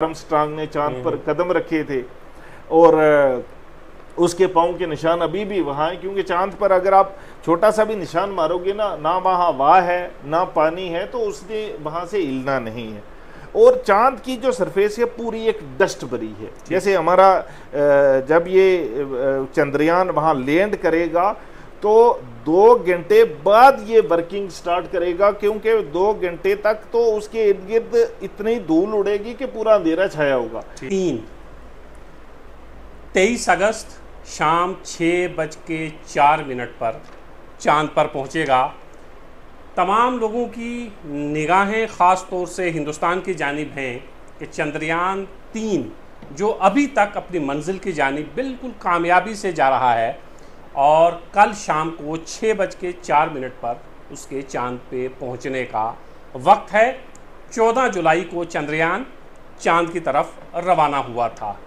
Armstrong ने चांद पर कदम रखे थे और उसके पाँव के निशान अभी भी वहाँ हैं, क्योंकि चांद पर अगर आप छोटा सा भी निशान मारोगे ना वहाँ हवा है ना पानी है, तो उसने वहाँ से हिलना नहीं है। और चांद की जो सरफेस है पूरी एक डस्ट भरी है। जैसे हमारा जब ये चंद्रयान वहाँ लैंड करेगा तो 2 घंटे बाद ये वर्किंग स्टार्ट करेगा, क्योंकि 2 घंटे तक तो उसके इर्द गिर्द इतनी धूल उड़ेगी कि पूरा अंधेरा छाया होगा। 23 अगस्त शाम 6:04 पर चांद पर पहुंचेगा। तमाम लोगों की निगाहें ख़ास तौर से हिंदुस्तान की जानिब हैं कि चंद्रयान 3 जो अभी तक अपनी मंजिल की जानिब बिल्कुल कामयाबी से जा रहा है और कल शाम को 6:04 पर उसके चांद पे पहुंचने का वक्त है। 14 जुलाई को चंद्रयान चांद की तरफ रवाना हुआ था।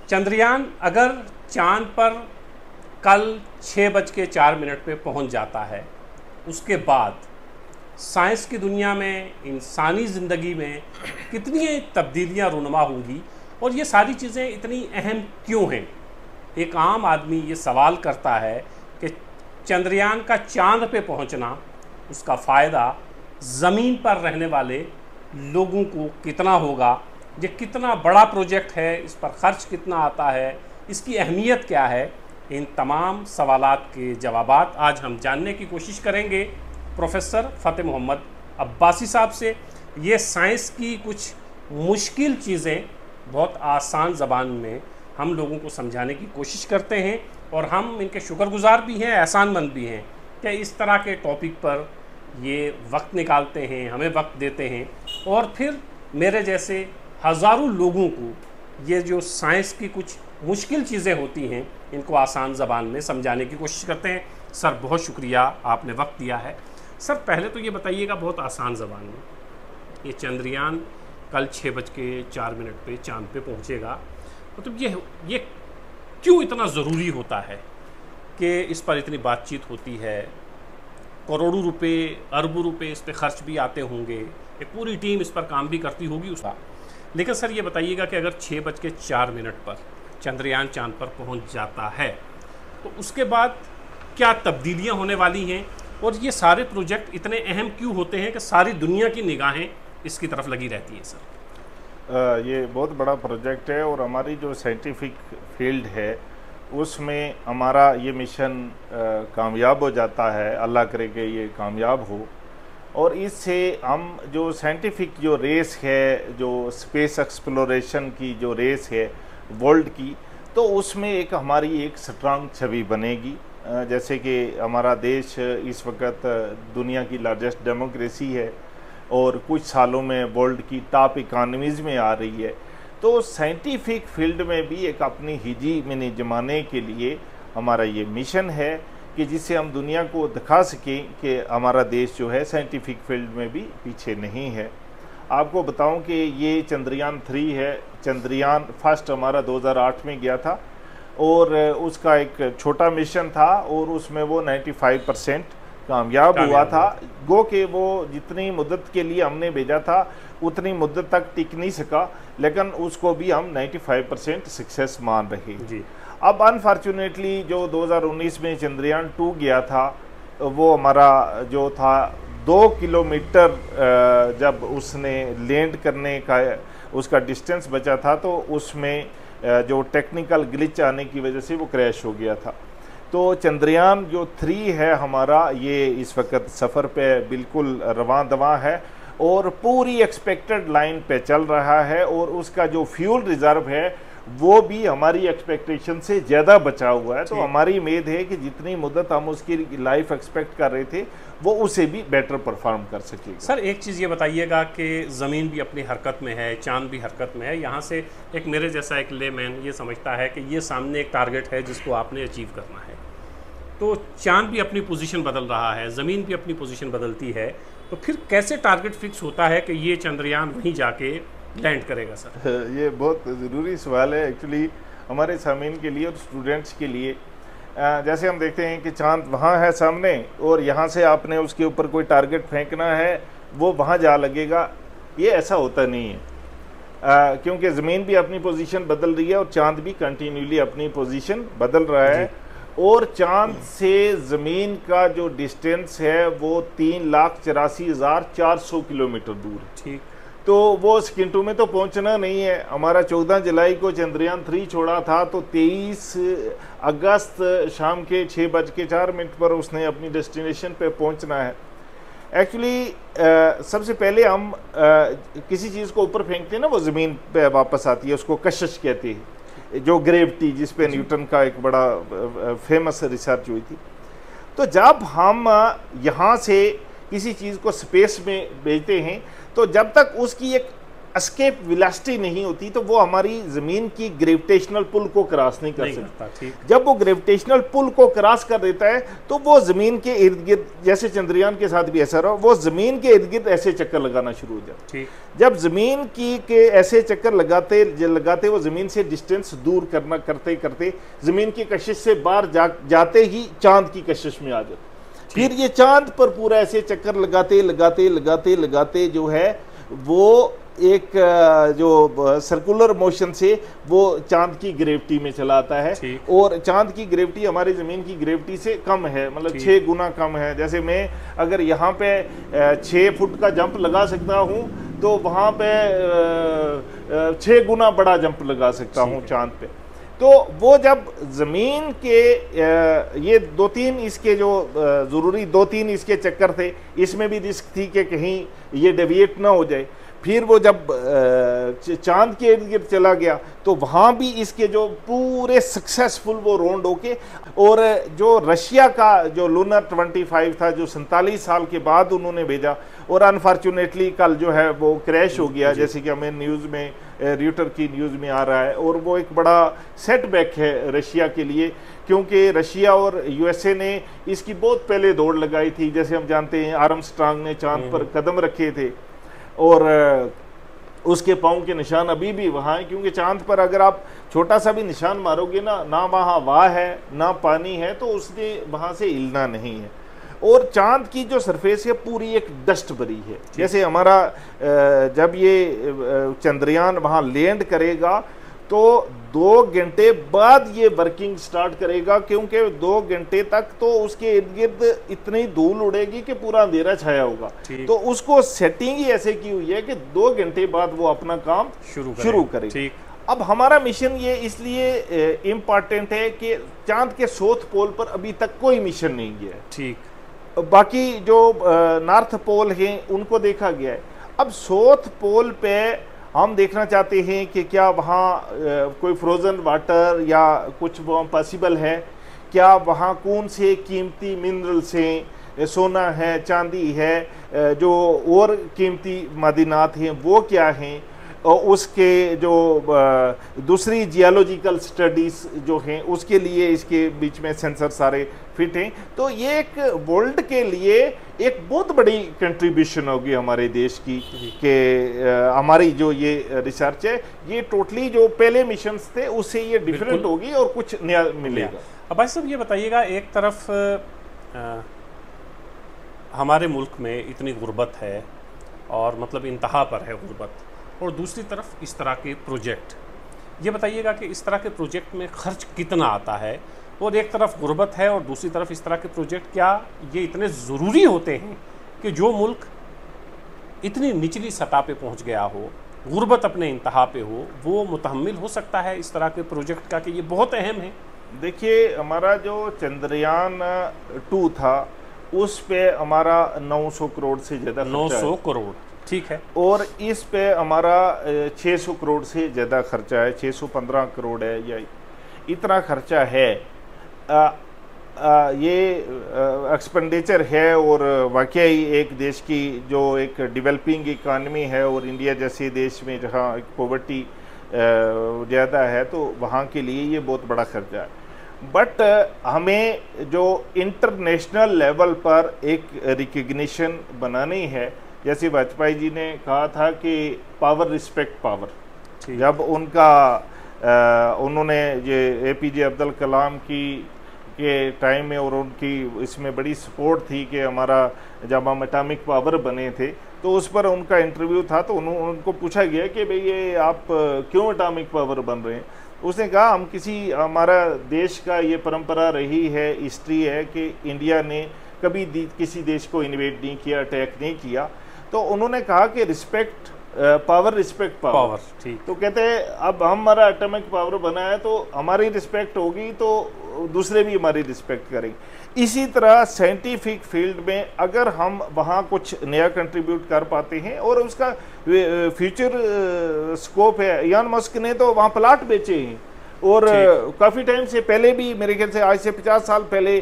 चंद्रयान अगर चांद पर कल 6:04 पे पहुंच जाता है, उसके बाद साइंस की दुनिया में, इंसानी ज़िंदगी में कितनी तब्दीलियां रूनुमा होंगी और ये सारी चीज़ें इतनी अहम क्यों हैं। एक आम आदमी ये सवाल करता है कि चंद्रयान का चांद पे पहुंचना, उसका फ़ायदा ज़मीन पर रहने वाले लोगों को कितना होगा, ये कितना बड़ा प्रोजेक्ट है, इस पर ख़र्च कितना आता है, इसकी अहमियत क्या है। इन तमाम सवालात के जवाबात आज हम जानने की कोशिश करेंगे प्रोफेसर फ़तेह मोहम्मद अब्बासी साहब से। ये साइंस की कुछ मुश्किल चीज़ें बहुत आसान ज़बान में हम लोगों को समझाने की कोशिश करते हैं और हम इनके शुक्रगुजार भी हैं, एहसानमंद भी हैं कि इस तरह के टॉपिक पर ये वक्त निकालते हैं, हमें वक्त देते हैं और फिर मेरे जैसे हज़ारों लोगों को ये जो साइंस की कुछ मुश्किल चीज़ें होती हैं इनको आसान ज़बान में समझाने की कोशिश करते हैं। सर बहुत शुक्रिया, आपने वक्त दिया है। सर पहले तो ये बताइएगा बहुत आसान ज़बान में, ये चंद्रयान कल 6:04 पे चांद पे पहुँचेगा, मतलब ये क्यों इतना ज़रूरी होता है कि इस पर इतनी बातचीत होती है, करोड़ों रुपए, अरबों रुपए इस पर खर्च भी आते होंगे, एक पूरी टीम इस पर काम भी करती होगी उसका। लेकिन सर ये बताइएगा कि अगर 6:04 पर चंद्रयान चांद पर पहुंच जाता है तो उसके बाद क्या तब्दीलियां होने वाली हैं और ये सारे प्रोजेक्ट इतने अहम क्यों होते हैं कि सारी दुनिया की निगाहें इसकी तरफ लगी रहती हैं। सर ये बहुत बड़ा प्रोजेक्ट है और हमारी जो साइंटिफिक फील्ड है उसमें हमारा ये मिशन कामयाब हो जाता है, अल्लाह करे कि ये कामयाब हो। और इससे हम जो साइंटिफिक जो रेस है, जो स्पेस एक्सप्लोरेशन की जो रेस है वर्ल्ड की, तो उसमें एक हमारी एक स्ट्रांग छवि बनेगी। जैसे कि हमारा देश इस वक्त दुनिया की लार्जेस्ट डेमोक्रेसी है और कुछ सालों में वर्ल्ड की टॉप इकानमीज़ में आ रही है, तो साइंटिफिक फील्ड में भी एक अपनी हिजी में जमाने के लिए हमारा ये मिशन है कि जिससे हम दुनिया को दिखा सकें कि हमारा देश जो है साइंटिफिक फील्ड में भी पीछे नहीं है। आपको बताऊं कि ये चंद्रयान 3 है। चंद्रयान फर्स्ट हमारा 2008 में गया था और उसका एक छोटा मिशन था और उसमें वो 95% कामयाब हुआ था। गो कि वो जितनी मुद्दत के लिए हमने भेजा था उतनी मुद्दत तक टिक नहीं सका, लेकिन उसको भी हम 95% सक्सेस मान रहे जी। अब अनफॉर्चुनेटली जो 2019 में चंद्रयान 2 गया था, वो हमारा जो था 2 किलोमीटर जब उसने लैंड करने का उसका डिस्टेंस बचा था, तो उसमें जो टेक्निकल ग्लिच आने की वजह से वो क्रैश हो गया था। तो चंद्रयान जो 3 है हमारा, ये इस वक्त सफ़र पे बिल्कुल रवां दवां है और पूरी एक्सपेक्टेड लाइन पे चल रहा है और उसका जो फ्यूल रिज़र्व है वो भी हमारी एक्सपेक्टेशन से ज़्यादा बचा हुआ है। तो हमारी उम्मीद है कि जितनी मुद्दत हम उसकी लाइफ एक्सपेक्ट कर रहे थे वो उसे भी बेटर परफॉर्म कर सकेगा। सर एक चीज़ ये बताइएगा कि ज़मीन भी अपनी हरकत में है, चांद भी हरकत में है। यहाँ से एक मेरे जैसा एक लेमैन ये समझता है कि ये सामने एक टारगेट है जिसको आपने अचीव करना है, तो चांद भी अपनी पोजीशन बदल रहा है, ज़मीन भी अपनी पोजीशन बदलती है, तो फिर कैसे टारगेट फिक्स होता है कि ये चंद्रयान वहीं जाके लैंड करेगा। सर ये बहुत ज़रूरी सवाल है एक्चुअली हमारे सामीन के लिए और स्टूडेंट्स के लिए। जैसे हम देखते हैं कि चांद वहाँ है सामने और यहाँ से आपने उसके ऊपर कोई टारगेट फेंकना है, वो वहाँ जा लगेगा। ये ऐसा होता नहीं है, क्योंकि ज़मीन भी अपनी पोजीशन बदल रही है और चांद भी कंटिन्यूली अपनी पोजीशन बदल रहा है। और चांद से ज़मीन का जो डिस्टेंस है वो 3,84,400 किलोमीटर दूर है। ठीक, तो वो स्किंटू में तो पहुंचना नहीं है। हमारा 14 जुलाई को चंद्रयान 3 छोड़ा था, तो 23 अगस्त शाम के 6:04 पर उसने अपनी डेस्टिनेशन पे पहुंचना है। एक्चुअली सबसे पहले हम किसी चीज़ को ऊपर फेंकते हैं ना, वो ज़मीन पे वापस आती है, उसको कशिश कहते हैं, जो ग्रेविटी, जिस पे न्यूटन का एक बड़ा फेमस रिसर्च हुई थी। तो जब हम यहाँ से किसी चीज़ को स्पेस में भेजते हैं, तो जब तक उसकी एक एस्केप वेलोसिटी नहीं होती, तो वो हमारी ज़मीन की ग्रेविटेशनल पुल को क्रॉस नहीं कर सकता। जब वो ग्रेविटेशनल पुल को क्रॉस कर देता है, तो वो ज़मीन के इर्द गिर्द, जैसे चंद्रयान के साथ भी ऐसा रहा, वो ज़मीन के इर्द गिर्द ऐसे चक्कर लगाना शुरू हो जाता। जब ज़मीन की के ऐसे चक्कर लगाते लगाते वो ज़मीन से डिस्टेंस दूर करते करते ज़मीन की कशिश से बाहर जाते ही चांद की कशिश में आ जाते। फिर ये चांद पर पूरा ऐसे चक्कर लगाते लगाते लगाते लगाते जो है वो एक जो सर्कुलर मोशन से वो चांद की ग्रेविटी में चला आता है। और चांद की ग्रेविटी हमारी ज़मीन की ग्रेविटी से कम है, मतलब 6 गुना कम है। जैसे मैं अगर यहाँ पे 6 फुट का जंप लगा सकता हूँ, तो वहाँ पे 6 गुना बड़ा जंप लगा सकता हूँ चांद पे। तो वो जब ज़मीन के ये 2-3 इसके जो ज़रूरी 2-3 इसके चक्कर थे, इसमें भी रिस्क थी कि कहीं ये डेविएट ना हो जाए। फिर वो जब चांद के इर्द गिर्द चला गया, तो वहाँ भी इसके जो पूरे सक्सेसफुल वो राउंड होके, और जो रशिया का जो लूनर 25 था, जो 47 साल के बाद उन्होंने भेजा, और अनफॉर्चुनेटली कल जो है वो क्रैश हो गया, जैसे कि हमें न्यूज़ में र्यूटर की न्यूज़ में आ रहा है। और वो एक बड़ा सेटबैक है रशिया के लिए, क्योंकि रशिया और यूएसए ने इसकी बहुत पहले दौड़ लगाई थी। जैसे हम जानते हैं आर्मस्ट्रांग ने चांद पर कदम रखे थे, और उसके पाँव के निशान अभी भी वहाँ हैं, क्योंकि चांद पर अगर आप छोटा सा भी निशान मारोगे ना वहाँ हवा है ना पानी है, तो उसने वहाँ से हिलना नहीं है। और चांद की जो सरफेस है पूरी एक डस्ट भरी है। जैसे हमारा जब ये चंद्रयान वहाँ लैंड करेगा, तो 2 घंटे बाद ये वर्किंग स्टार्ट करेगा, क्योंकि 2 घंटे तक तो उसके इर्द गिर्द इतनी धूल उड़ेगी कि पूरा अंधेरा छाया होगा। तो उसको सेटिंग ही ऐसे की हुई है कि 2 घंटे बाद वो अपना काम शुरू करे। अब हमारा मिशन ये इसलिए इम्पॉर्टेंट है कि चांद के साउथ पोल पर अभी तक कोई मिशन नहीं गया है। ठीक, बाकी जो नॉर्थ पोल हैं उनको देखा गया है। अब साउथ पोल पे हम देखना चाहते हैं कि क्या वहाँ कोई फ्रोज़न वाटर या कुछ वहाँ पॉसिबल है, क्या वहाँ कौन से कीमती मिनरल्स हैं, सोना है, चांदी है, जो और कीमती मादिनात हैं वो क्या हैं, और उसके जो दूसरी जियोलॉजिकल स्टडीज़ जो हैं उसके लिए इसके बीच में सेंसर सारे फिट हैं। तो ये एक वर्ल्ड के लिए एक बहुत बड़ी कंट्रीब्यूशन होगी हमारे देश की, कि हमारी जो ये रिसर्च है ये टोटली जो पहले मिशंस थे उससे ये डिफरेंट होगी और कुछ नया मिलेगा। अब भाई साहब ये बताइएगा, एक तरफ हमारे मुल्क में इतनी गुर्बत है और मतलब इंतहा पर है गुर्बत, और दूसरी तरफ इस तरह के प्रोजेक्ट, ये बताइएगा कि इस तरह के प्रोजेक्ट में खर्च कितना आता है? और एक तरफ गुर्बत है और दूसरी तरफ इस तरह के प्रोजेक्ट, क्या ये इतने ज़रूरी होते हैं कि जो मुल्क इतनी निचली सतह पे पहुंच गया हो, गुर्बत अपने इंतहा पे हो, वो मुतहम्मिल हो सकता है इस तरह के प्रोजेक्ट का, कि ये बहुत अहम है? देखिए, हमारा जो चंद्रयान 2 था उस पे हमारा 900 करोड़ से ज़्यादा, 900 करोड़, ठीक है, और इस पे हमारा 600 करोड़ से ज़्यादा खर्चा है, 615 करोड़ है या इतना खर्चा है। ये एक्सपेंडिचर है, और वाकई एक देश की जो एक डेवलपिंग इकानमी है और इंडिया जैसे देश में जहाँ पॉवर्टी ज़्यादा है, तो वहाँ के लिए ये बहुत बड़ा खर्चा है। बट हमें जो इंटरनेशनल लेवल पर एक रिकग्निशन बनानी है, जैसे वाजपेयी जी ने कहा था कि पावर रिस्पेक्ट पावर, जब उन्होंने ये APJ अब्दुल कलाम के टाइम में और उनकी इसमें बड़ी सपोर्ट थी कि हमारा जब हम एटॉमिक पावर बने थे, तो उस पर उनका इंटरव्यू था, तो उनको पूछा गया कि भाई ये आप क्यों एटॉमिक पावर बन रहे हैं। उसने कहा हम हमारा देश का ये परंपरा रही है, हिस्ट्री है कि इंडिया ने कभी किसी देश को इन्वेड नहीं किया, अटैक नहीं किया। तो उन्होंने कहा कि रिस्पेक्ट पावर, रिस्पेक्ट पावर। ठीक। तो कहते हैं अब हमारा एटॉमिक पावर बना है तो हमारी रिस्पेक्ट होगी तो दूसरे भी हमारी रिस्पेक्ट करेंगे। इसी तरह साइंटिफिक फील्ड में अगर हम वहाँ कुछ नया कंट्रीब्यूट कर पाते हैं और उसका फ्यूचर स्कोप है। इलॉन मस्क ने तो वहाँ प्लाट बेचे हैं और काफ़ी टाइम से पहले भी, मेरे ख्याल से आज से 50 साल पहले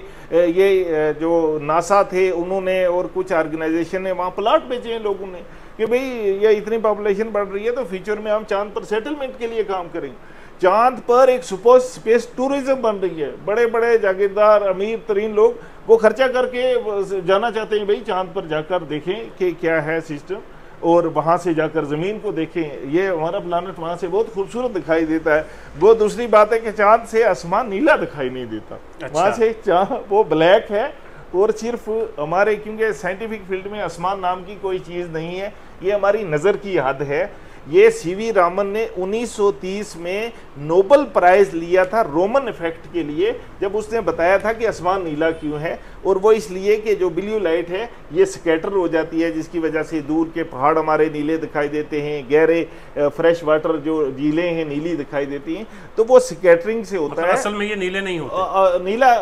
ये जो नासा थे उन्होंने और कुछ ऑर्गेनाइजेशन ने वहाँ प्लाट बेचे हैं लोगों ने कि भाई ये इतनी पॉपुलेशन बढ़ रही है तो फ्यूचर में हम चांद पर सेटलमेंट के लिए काम करेंगे। चांद पर एक सुपर स्पेस टूरिज्म बन रही है, बड़े बड़े जागीरदार अमीर तरीन लोग वो खर्चा करके जाना चाहते हैं, भाई चांद पर जाकर देखें कि क्या है सिस्टम और वहाँ से जाकर ज़मीन को देखें, ये हमारा प्लानट वहाँ से बहुत खूबसूरत दिखाई देता है। वो दूसरी बात है कि चांद से आसमान नीला दिखाई नहीं देता। अच्छा। वहाँ से चांद वो ब्लैक है और सिर्फ हमारे, क्योंकि साइंटिफिक फील्ड में आसमान नाम की कोई चीज़ नहीं है, ये हमारी नज़र की हद है। ये सीवी रामन ने 1930 में नोबेल प्राइज लिया था रोमन इफेक्ट के लिए, जब उसने बताया था कि आसमान नीला क्यों है, और वो इसलिए कि जो ब्लू लाइट है ये स्कैटर हो जाती है, जिसकी वजह से दूर के पहाड़ हमारे नीले दिखाई देते हैं, गहरे फ्रेश वाटर जो झीलें हैं नीली दिखाई देती हैं, तो वो स्कैटरिंग से होता है। असल में ये नीले नहीं होते। नीला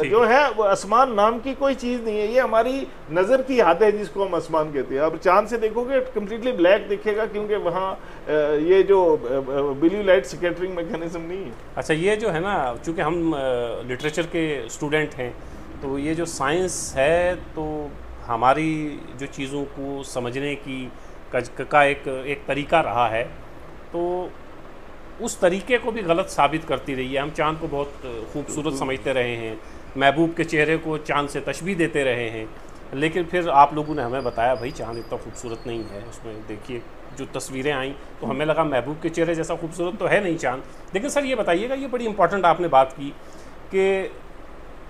जो है वो आसमान नाम की कोई चीज़ नहीं है, ये हमारी नज़र की हद है जिसको हम आसमान कहते हैं। अब चांद से देखोगे कम्प्लीटली ब्लैक दिखेगा क्योंकि वहाँ ये जो ब्लू लाइट स्कैटरिंग मैकेनिज्म नहीं है। अच्छा, ये जो है ना, चूँकि हम लिटरेचर के स्टूडेंट हैं तो ये जो साइंस है तो हमारी जो चीज़ों को समझने की का एक तरीका रहा है, तो उस तरीके को भी गलत साबित करती रही है। हम चांद को बहुत खूबसूरत समझते रहे हैं, महबूब के चेहरे को चांद से तशबीह देते रहे हैं, लेकिन फिर आप लोगों ने हमें बताया भाई चांद इतना खूबसूरत नहीं है, उसमें देखिए जो तस्वीरें आई तो हमें लगा महबूब के चेहरे जैसा खूबसूरत तो है नहीं चांद। लेकिन सर ये बताइएगा, ये बड़ी इंपॉर्टेंट आपने बात की कि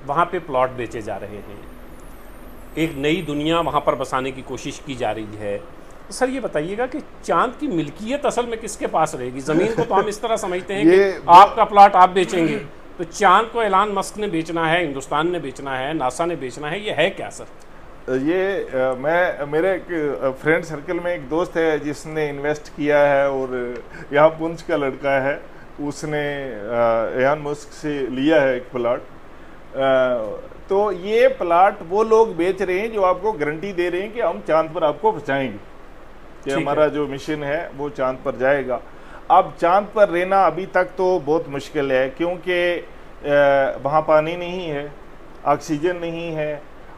वहाँ पे प्लॉट बेचे जा रहे हैं, एक नई दुनिया वहाँ पर बसाने की कोशिश की जा रही है। सर ये बताइएगा कि चांद की मिल्कियत असल में किसके पास रहेगी? ज़मीन को तो हम इस तरह समझते हैं कि आपका प्लॉट आप बेचेंगे, तो चांद को एलन मस्क ने बेचना है, हिंदुस्तान ने बेचना है, नासा ने बेचना है, ये है क्या सर? ये मेरे एक फ्रेंड सर्कल में एक दोस्त है जिसने इन्वेस्ट किया है और यहाँ पुंछ का लड़का है, उसने एलन मस्क से लिया है एक प्लाट। तो ये प्लाट वो लोग बेच रहे हैं जो आपको गारंटी दे रहे हैं कि हम चांद पर आपको पहुँचाएंगे, कि हमारा जो मिशन है वो चांद पर जाएगा। अब चांद पर रहना अभी तक तो बहुत मुश्किल है क्योंकि वहाँ पानी नहीं है, ऑक्सीजन नहीं है,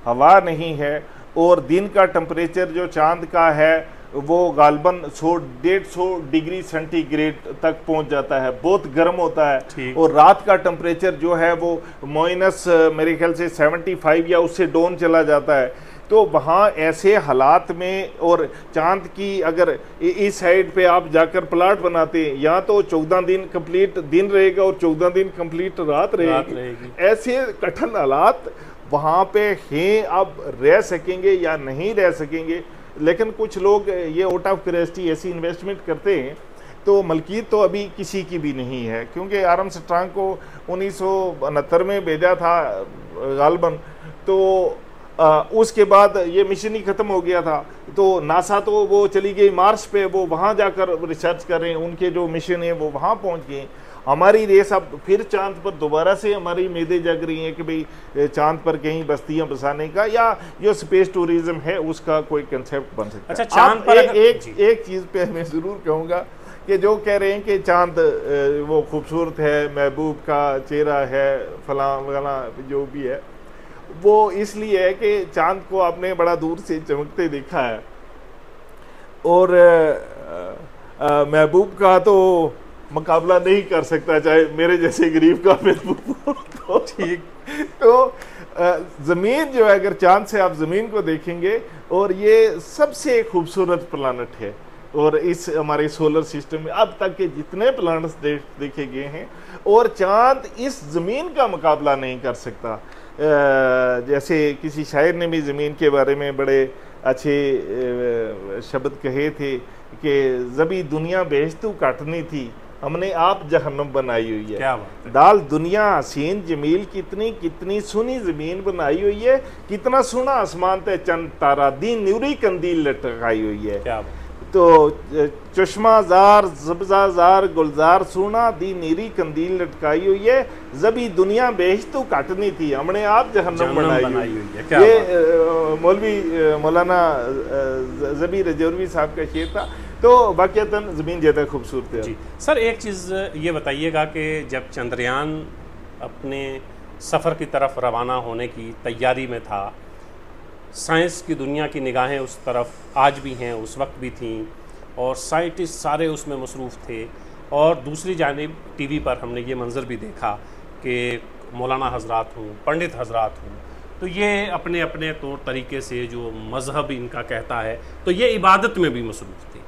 हवा नहीं है, और दिन का टेम्परेचर जो चांद का है वो गालबन 100-150 डिग्री सेंटीग्रेड तक पहुंच जाता है, बहुत गर्म होता है। और रात का टेम्परेचर जो है वो माइनस मेरे ख्याल से 75 या उससे डाउन चला जाता है। तो वहाँ ऐसे हालात में, और चांद की अगर इस साइड पे आप जाकर प्लाट बनाते हैं, यहाँ तो 14 दिन कंप्लीट दिन रहेगा और 14 दिन कंप्लीट रात रहेगी। ऐसे कठिन हालात वहाँ पे हैं, अब रह सकेंगे या नहीं रह सकेंगे। लेकिन कुछ लोग ये आउट ऑफ क्यूरियोसिटी ऐसी इन्वेस्टमेंट करते हैं, तो मलकियत तो अभी किसी की भी नहीं है, क्योंकि आर्मस्ट्रांग को 1969 में भेजा था गालबन, तो उसके बाद ये मिशन ही ख़त्म हो गया था। तो नासा तो वो चली गई मार्स पे, वो वहाँ जाकर रिसर्च कर रहे हैं, उनके जो मिशन है वो वहाँ पहुँच गए। हमारी रेस अब फिर चांद पर दोबारा से हमारी उम्मीदें जग रही हैं कि भाई चांद पर कहीं बस्तियां बसाने का या जो स्पेस टूरिज्म है उसका कोई कंसेप्ट बन सकता है। अच्छा, चांद पर एक चीज़ पे मैं ज़रूर कहूँगा कि जो कह रहे हैं कि चांद वो खूबसूरत है, महबूब का चेहरा है, फलां जो भी है, वो इसलिए है कि चांद को आपने बड़ा दूर से चमकते देखा है, और महबूब का तो मुकाबला नहीं कर सकता, चाहे मेरे जैसे गरीब का महबूब तो ठीक। तो ज़मीन जो है, अगर चांद से आप ज़मीन को देखेंगे, और ये सबसे खूबसूरत प्लानट है, और इस हमारे सोलर सिस्टम में अब तक के जितने प्लानट्स देखे गए हैं, और चांद इस ज़मीन का मुकाबला नहीं कर सकता। जैसे किसी शायर ने भी ज़मीन के बारे में बड़े अच्छे शब्द कहे थे कि जबी दुनिया बेहस्तू काटनी थी, हमने आप जहन्नम बनाई हुई है। क्या बात है। दाल दुनिया हसीन जमील कितनी कितनी सुनी ज़मीन बनाई हुई है, कितना सुना आसमान ते चंद तारा दी न्यूरी कंदील लटकाई हुई है। क्या बात। तो चश्माजार सब्जाजार गुलजार सुना दी नीरी कंदील लटकाई हुई है, जबी दुनिया बेहस्तू काटनी थी, हमने आप जहन्नम बनाई हुई है। ये मौलवी मौलाना ज़बी रजौरवी साहब का शेर था। तो वाक़तन ज़मीन ज़्यादा खूबसूरत है। जी सर, एक चीज़ ये बताइएगा कि जब चंद्रयान अपने सफ़र की तरफ रवाना होने की तैयारी में था, साइंस की दुनिया की निगाहें उस तरफ आज भी हैं, उस वक्त भी थीं, और साइंटिस्ट सारे उसमें मसरूफ़ थे, और दूसरी जानिब टीवी पर हमने ये मंज़र भी देखा कि मौलाना हजरात हों, पंडित हजरात हों, तो ये अपने अपने तौर तरीके से जो मज़हब इनका कहता है, तो ये इबादत में भी मसरूफ़ थे।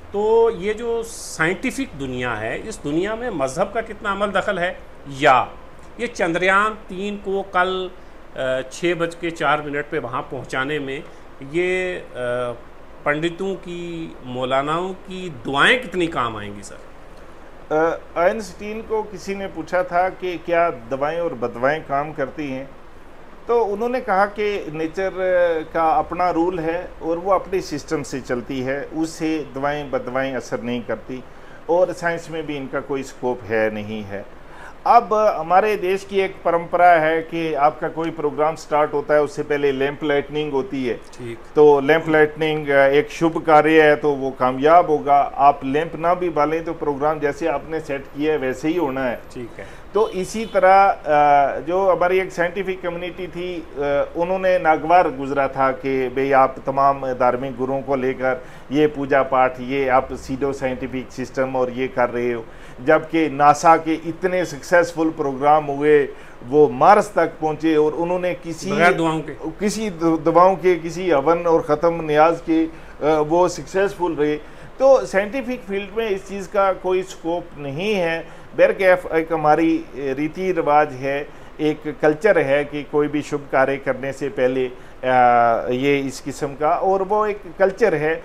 तो ये जो साइंटिफिक दुनिया है, इस दुनिया में मज़हब का कितना अमल दखल है, या ये चंद्रयान 3 को कल 6:04 पे वहाँ पहुँचाने में ये पंडितों की, मौलानाओं की दुआएं कितनी काम आएंगी सर? आइंस्टीन को किसी ने पूछा था कि क्या दवाएं और बदवाएं काम करती हैं, तो उन्होंने कहा कि नेचर का अपना रूल है और वो अपने सिस्टम से चलती है, उससे दवाएं बदवाएं असर नहीं करती, और साइंस में भी इनका कोई स्कोप है नहीं है। अब हमारे देश की एक परंपरा है कि आपका कोई प्रोग्राम स्टार्ट होता है उससे पहले लैंप लाइटनिंग होती है। ठीक। तो लैंप लाइटनिंग एक शुभ कार्य है, तो वो कामयाब होगा। आप लैंप ना भी बालें तो प्रोग्राम जैसे आपने सेट किया है वैसे ही होना है। ठीक है। तो इसी तरह जो हमारी एक साइंटिफिक कम्युनिटी थी, उन्होंने नागवार गुजरा था कि भाई आप तमाम धार्मिक गुरुओं को लेकर ये पूजा पाठ, ये आप सीडो साइंटिफिक सिस्टम और ये कर रहे हो, जबकि नासा के इतने सक्सेसफुल प्रोग्राम हुए, वो मार्स तक पहुंचे और उन्होंने किसी दवाओं के किसी हवन और ख़त्म न्याज के वो सक्सेसफुल रहे। तो साइंटिफिक फील्ड में इस चीज़ का कोई स्कोप नहीं है। बहरकैफ एक हमारी रीति रिवाज है, एक कल्चर है कि कोई भी शुभ कार्य करने से पहले ये इस किस्म का, और वो एक कल्चर है।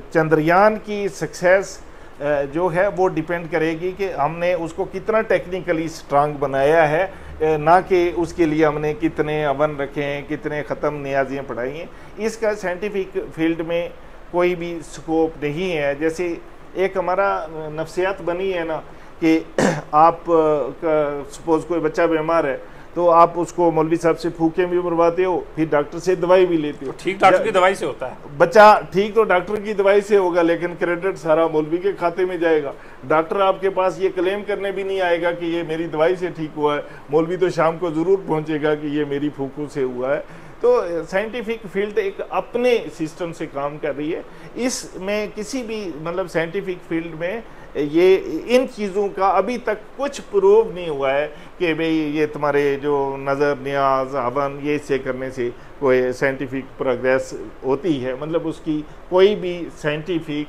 चंद्रयान की सक्सेस जो है वो डिपेंड करेगी कि हमने उसको कितना टेक्निकली स्ट्रांग बनाया है, ना कि उसके लिए हमने कितने हवन रखे हैं, कितने ख़त्म नियाजियाँ पढ़ाई हैं। इसका साइंटिफिक फील्ड में कोई भी स्कोप नहीं है। जैसे एक हमारा नफ्सियात बनी है ना कि आप सपोज कोई बच्चा बीमार है तो आप उसको मौलवी साहब से फूके भी मरवाते हो, फिर डॉक्टर से दवाई भी लेते हो। ठीक डॉक्टर की दवाई से होता है बच्चा ठीक, तो डॉक्टर की दवाई से होगा, लेकिन क्रेडिट सारा मौलवी के खाते में जाएगा। डॉक्टर आपके पास ये क्लेम करने भी नहीं आएगा कि ये मेरी दवाई से ठीक हुआ है, मौलवी तो शाम को ज़रूर पहुँचेगा कि ये मेरी फूकों से हुआ है। तो साइंटिफिक फील्ड एक अपने सिस्टम से काम कर रही है। इसमें किसी भी मतलब साइंटिफिक फील्ड में ये इन चीज़ों का अभी तक कुछ प्रूव नहीं हुआ है कि भाई ये तुम्हारे जो नज़र न्याज हवन ये इससे करने से कोई साइंटिफिक प्रोग्रेस होती है। मतलब उसकी कोई भी साइंटिफिक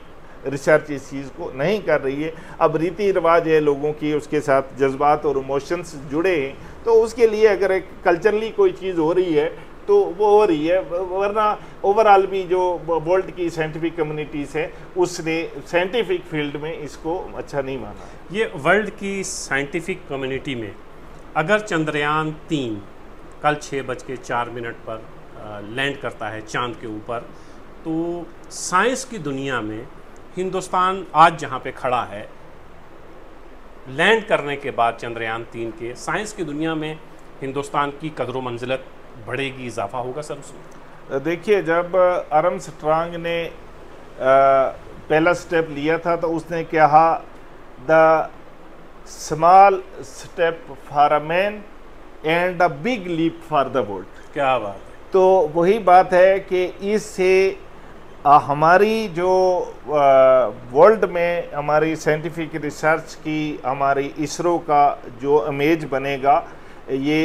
रिसर्च इस चीज़ को नहीं कर रही है। अब रीति रिवाज है लोगों की, उसके साथ जज्बात और इमोशंस जुड़े हैं, तो उसके लिए अगर एक कल्चरली कोई चीज़ हो रही है तो वो हो रही है, वरना ओवरऑल भी जो वर्ल्ड की साइंटिफिक कम्युनिटीज़ है उसने साइंटिफिक फील्ड में इसको अच्छा नहीं माना है। ये वर्ल्ड की साइंटिफिक कम्युनिटी में अगर चंद्रयान 3 कल 6:04 पर लैंड करता है चांद के ऊपर, तो साइंस की दुनिया में हिंदुस्तान आज जहाँ पे खड़ा है, लैंड करने के बाद चंद्रयान 3 के, साइंस की दुनिया में हिंदुस्तान की कदर मंजिलत बढ़ेगी, इजाफा होगा सर उसमें? देखिए, जब आर्मस्ट्रांग ने पहला स्टेप लिया था तो उसने कहा the small step for a man and a big leap for the world. क्या बात है। तो वही बात है कि इससे हमारी जो वर्ल्ड में हमारी साइंटिफिक रिसर्च की, हमारी इसरो का जो इमेज बनेगा ये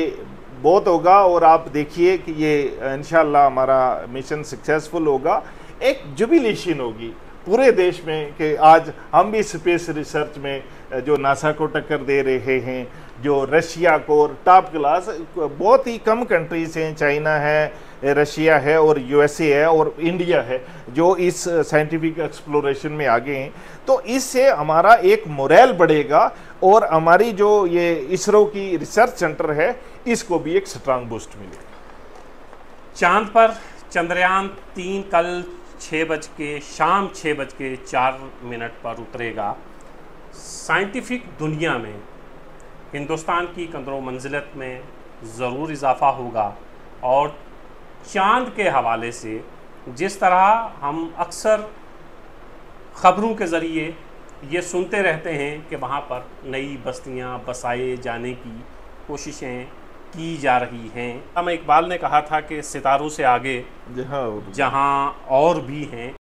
बहुत होगा। और आप देखिए कि ये इंशाल्लाह हमारा मिशन सक्सेसफुल होगा, एक जुबिलेशन होगी पूरे देश में कि आज हम भी स्पेस रिसर्च में जो नासा को टक्कर दे रहे हैं, जो रशिया को टॉप क्लास, बहुत ही कम कंट्रीज हैं, चाइना है, रशिया है और यूएसए है और इंडिया है जो इस साइंटिफिक एक्सप्लोरेशन में आगे हैं। तो इससे हमारा एक मोरल बढ़ेगा और हमारी जो ये इसरो की रिसर्च सेंटर है इसको भी एक स्ट्रांग बूस्ट मिलेगा। चांद पर चंद्रयान 3 कल शाम 6:04 पर उतरेगा। साइंटिफिक दुनिया में हिंदुस्तान की कदर मंजिलत में ज़रूर इजाफ़ा होगा और चांद के हवाले से जिस तरह हम अक्सर ख़बरों के ज़रिए ये सुनते रहते हैं कि वहाँ पर नई बस्तियाँ बसाए जाने की कोशिशें की जा रही हैं। अल्लामा इकबाल ने कहा था कि सितारों से आगे जहाँ और भी हैं,